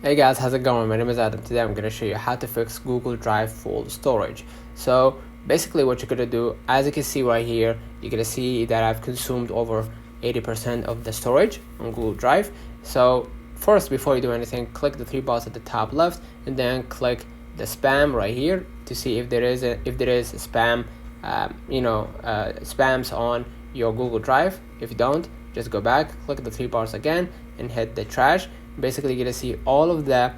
Hey guys, how's it going? My name is Adam. Today I'm going to show you how to fix Google Drive full storage. So basically what you're going to do, as you can see right here, you're going to see that I've consumed over 80% of the storage on Google Drive. So first, before you do anything, click the three dots at the top left and then click the spam right here to see if there is spam, spams on your Google Drive. If you don't, just go back, click the three bars again and hit the trash. Basically you're gonna see all of the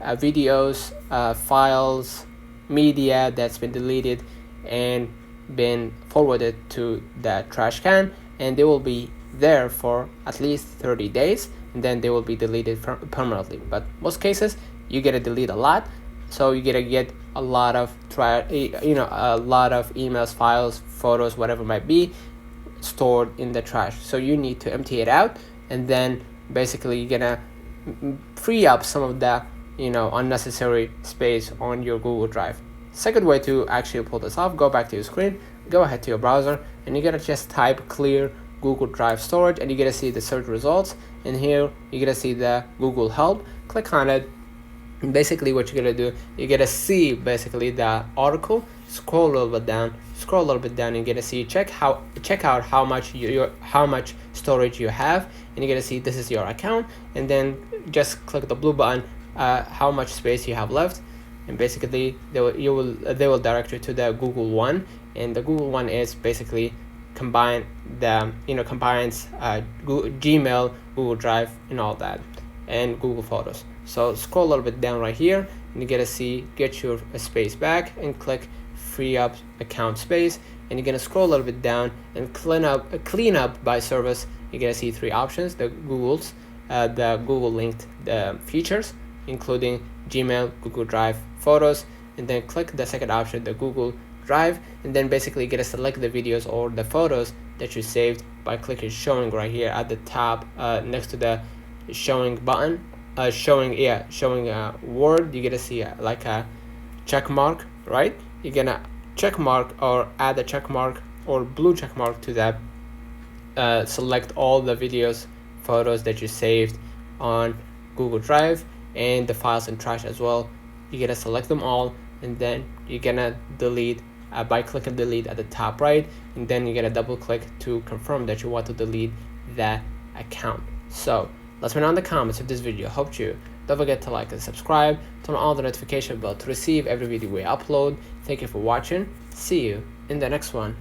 videos, files, media that's been deleted and been forwarded to the trash can, and they will be there for at least 30 days and then they will be deleted permanently. But most cases you're gonna delete a lot, so you're gonna get a lot of a lot of emails, files, photos, whatever it might be, stored in the trash. So you need to empty it out, and then basically you're gonna free up some of the unnecessary space on your Google Drive. Second way to actually pull this off, go back to your screen, go ahead to your browser, and you're gonna just type clear Google Drive storage, and you're gonna see the search results, and here you're gonna see the Google Help. Click on it, and basically what you're gonna do, you're gonna see basically the article. Scroll a little bit down, and you're gonna see check out how much storage you have, and you're gonna see this is your account, and then just click the blue button, how much space you have left, and basically they will direct you to the Google One, and the Google One is basically combines Gmail, Google Drive, and all that, and Google Photos. So scroll a little bit down right here, and you're gonna see get your space back, and click free up account space, and you're gonna scroll a little bit down and clean up by service. You're gonna see three options: the Google linked features, including Gmail, Google Drive, Photos, and then click the second option, the Google Drive, and then basically you're gonna select the videos or the photos that you saved by clicking showing right here at the top, next to the showing button, showing word. You're gonna see like a check mark, right? You're gonna check mark or add a check mark or blue check mark to that. Select all the videos, photos that you saved on Google Drive, and the files and trash as well. You're gonna select them all, and then you're gonna delete by clicking delete at the top right, and then you're gonna double click to confirm that you want to delete that account. So let me know in the comments if this video helped you. Don't forget to like and subscribe, turn on the notification bell to receive every video we upload. Thank you for watching. See you in the next one.